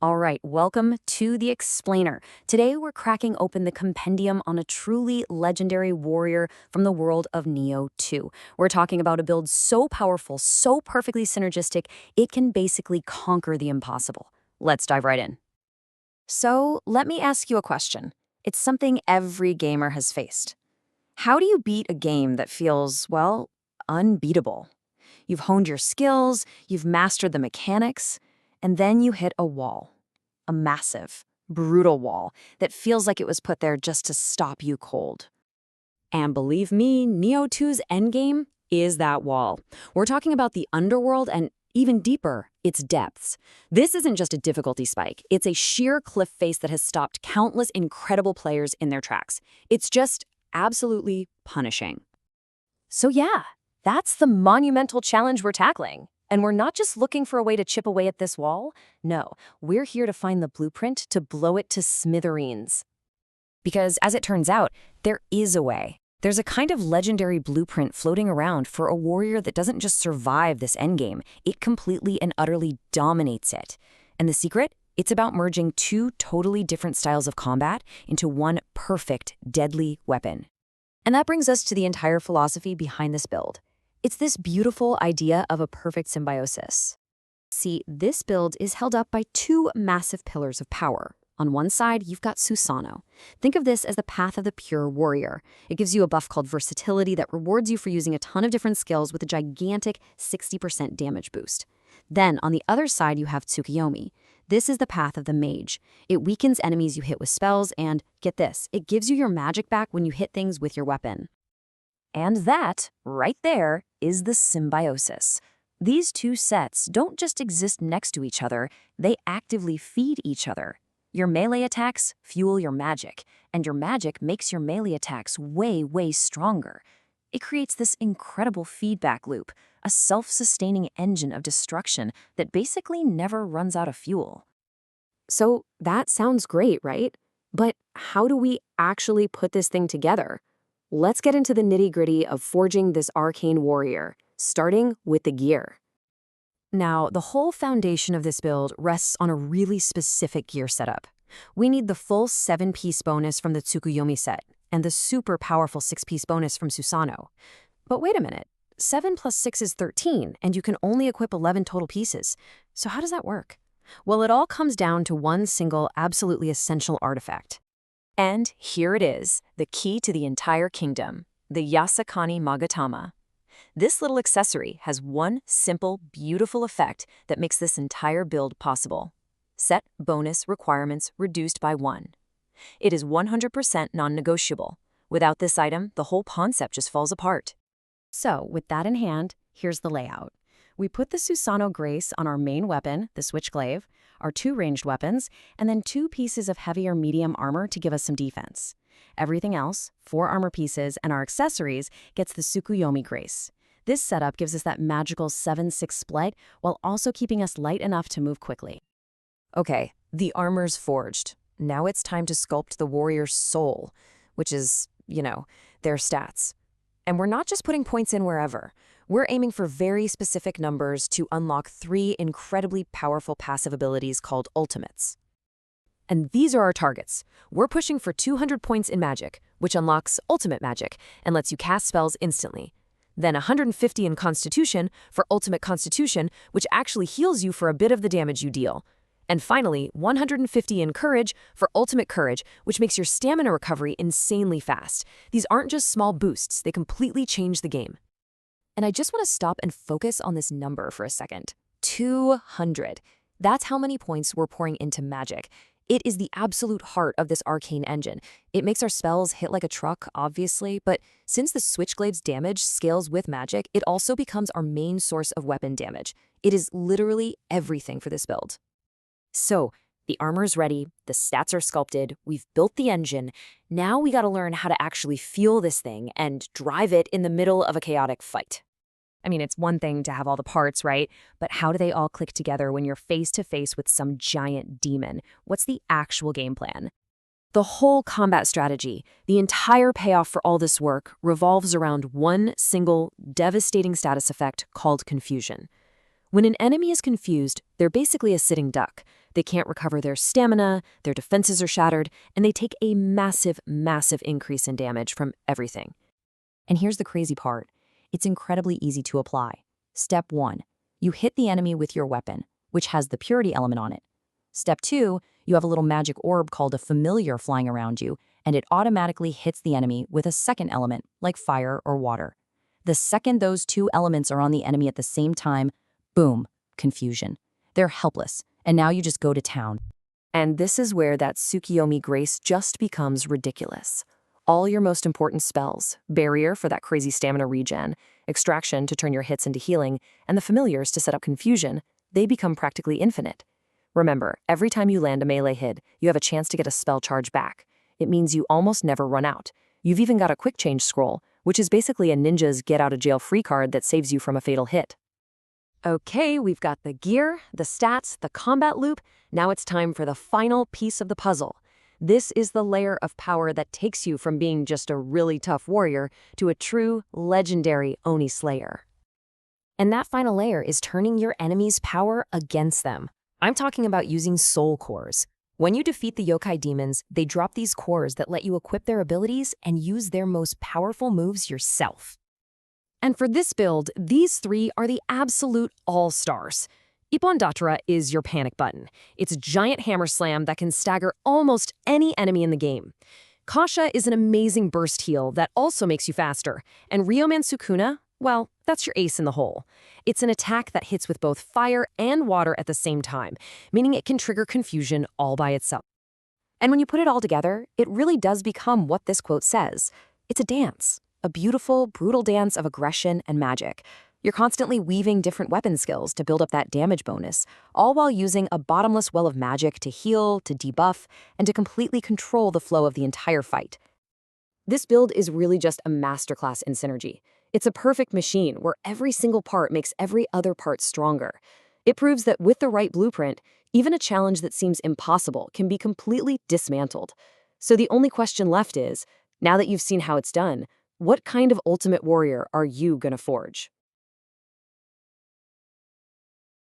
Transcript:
All right, welcome to the Explainer. Today we're cracking open the Compendium on a truly legendary warrior from the world of Nioh 2. We're talking about a build so powerful, so perfectly synergistic, it can basically conquer the impossible. Let's dive right in. So, let me ask you a question. It's something every gamer has faced. How do you beat a game that feels, well, unbeatable? You've honed your skills, you've mastered the mechanics, and then you hit a wall. A massive, brutal wall that feels like it was put there just to stop you cold. And believe me, Nioh 2's endgame is that wall. We're talking about the Underworld and, even deeper, its depths. This isn't just a difficulty spike. It's a sheer cliff face that has stopped countless incredible players in their tracks. It's just absolutely punishing. So yeah, that's the monumental challenge we're tackling. And we're not just looking for a way to chip away at this wall. No, we're here to find the blueprint to blow it to smithereens. Because as it turns out, there is a way. There's a kind of legendary blueprint floating around for a warrior that doesn't just survive this endgame, it completely and utterly dominates it. And the secret? It's about merging two totally different styles of combat into one perfect, deadly weapon. And that brings us to the entire philosophy behind this build. It's this beautiful idea of a perfect symbiosis. See, this build is held up by two massive pillars of power. On one side, you've got Susano. Think of this as the path of the pure warrior. It gives you a buff called versatility that rewards you for using a ton of different skills with a gigantic 60% damage boost. Then, on the other side, you have Tsukuyomi. This is the path of the mage. It weakens enemies you hit with spells and, get this, it gives you your magic back when you hit things with your weapon. And that, right there, is the symbiosis. These two sets don't just exist next to each other, they actively feed each other. Your melee attacks fuel your magic, and your magic makes your melee attacks way, way stronger. It creates this incredible feedback loop, a self-sustaining engine of destruction that basically never runs out of fuel. So that sounds great, right? But how do we actually put this thing together? Let's get into the nitty-gritty of forging this arcane warrior, starting with the gear. Now, the whole foundation of this build rests on a really specific gear setup. We need the full 7-piece bonus from the Tsukuyomi set, and the super powerful 6-piece bonus from Susano. But wait a minute, 7 plus 6 is 13, and you can only equip 11 total pieces. So how does that work? Well, it all comes down to one single, absolutely essential artifact. And here it is, the key to the entire kingdom, the Yasakani Magatama. This little accessory has one simple, beautiful effect that makes this entire build possible. Set bonus requirements reduced by 1. It is 100% non-negotiable. Without this item, the whole concept just falls apart. So, with that in hand, here's the layout. We put the Susano Grace on our main weapon, the Switchglaive, our 2 ranged weapons, and then 2 pieces of heavy or medium armor to give us some defense. Everything else, 4 armor pieces, and our accessories gets the Tsukuyomi Grace. This setup gives us that magical 7-6 split while also keeping us light enough to move quickly. Okay, the armor's forged. Now it's time to sculpt the warrior's soul, which is, their stats. And we're not just putting points in wherever. We're aiming for very specific numbers to unlock 3 incredibly powerful passive abilities called ultimates. And these are our targets. We're pushing for 200 points in magic, which unlocks ultimate magic and lets you cast spells instantly. Then 150 in constitution for ultimate constitution, which actually heals you for a bit of the damage you deal. And finally, 150 in courage for ultimate courage, which makes your stamina recovery insanely fast. These aren't just small boosts, they completely change the game. And I just want to stop and focus on this number for a second. 200. That's how many points we're pouring into magic. It is the absolute heart of this arcane engine. It makes our spells hit like a truck, obviously, but since the Switchglaive's damage scales with magic, it also becomes our main source of weapon damage. It is literally everything for this build. So, the armor's ready, the stats are sculpted, we've built the engine. Now we gotta learn how to actually fuel this thing and drive it in the middle of a chaotic fight. I mean, it's one thing to have all the parts, right? But how do they all click together when you're face to face with some giant demon? What's the actual game plan? The whole combat strategy, the entire payoff for all this work, revolves around one single, devastating status effect called confusion. When an enemy is confused, they're basically a sitting duck. They can't recover their stamina, their defenses are shattered, and they take a massive, massive increase in damage from everything. And here's the crazy part. It's incredibly easy to apply. Step 1. You hit the enemy with your weapon, which has the purity element on it. Step 2. You have a little magic orb called a familiar flying around you, and it automatically hits the enemy with a second element, like fire or water. The second those two elements are on the enemy at the same time, boom, confusion. They're helpless, and now you just go to town. And this is where that Tsukuyomi grace just becomes ridiculous. All your most important spells, barrier for that crazy stamina regen, extraction to turn your hits into healing, and the familiars to set up confusion, they become practically infinite. Remember, every time you land a melee hit, you have a chance to get a spell charge back. It means you almost never run out. You've even got a quick change scroll, which is basically a ninja's get-out-of-jail-free card that saves you from a fatal hit. Okay, we've got the gear, the stats, the combat loop. Now it's time for the final piece of the puzzle. This is the layer of power that takes you from being just a really tough warrior to a true, legendary Oni-Slayer. And that final layer is turning your enemy's power against them. I'm talking about using soul cores. When you defeat the yokai demons, they drop these cores that let you equip their abilities and use their most powerful moves yourself. And for this build, these three are the absolute all-stars. Ippon Datura is your panic button. It's a giant hammer slam that can stagger almost any enemy in the game. Kasha is an amazing burst heal that also makes you faster. And Ryoman Sukuna, well, that's your ace in the hole. It's an attack that hits with both fire and water at the same time, meaning it can trigger confusion all by itself. And when you put it all together, it really does become what this quote says. It's a dance, a beautiful, brutal dance of aggression and magic. You're constantly weaving different weapon skills to build up that damage bonus, all while using a bottomless well of magic to heal, to debuff, and to completely control the flow of the entire fight. This build is really just a masterclass in synergy. It's a perfect machine where every single part makes every other part stronger. It proves that with the right blueprint, even a challenge that seems impossible can be completely dismantled. So the only question left is, now that you've seen how it's done, what kind of ultimate warrior are you gonna forge?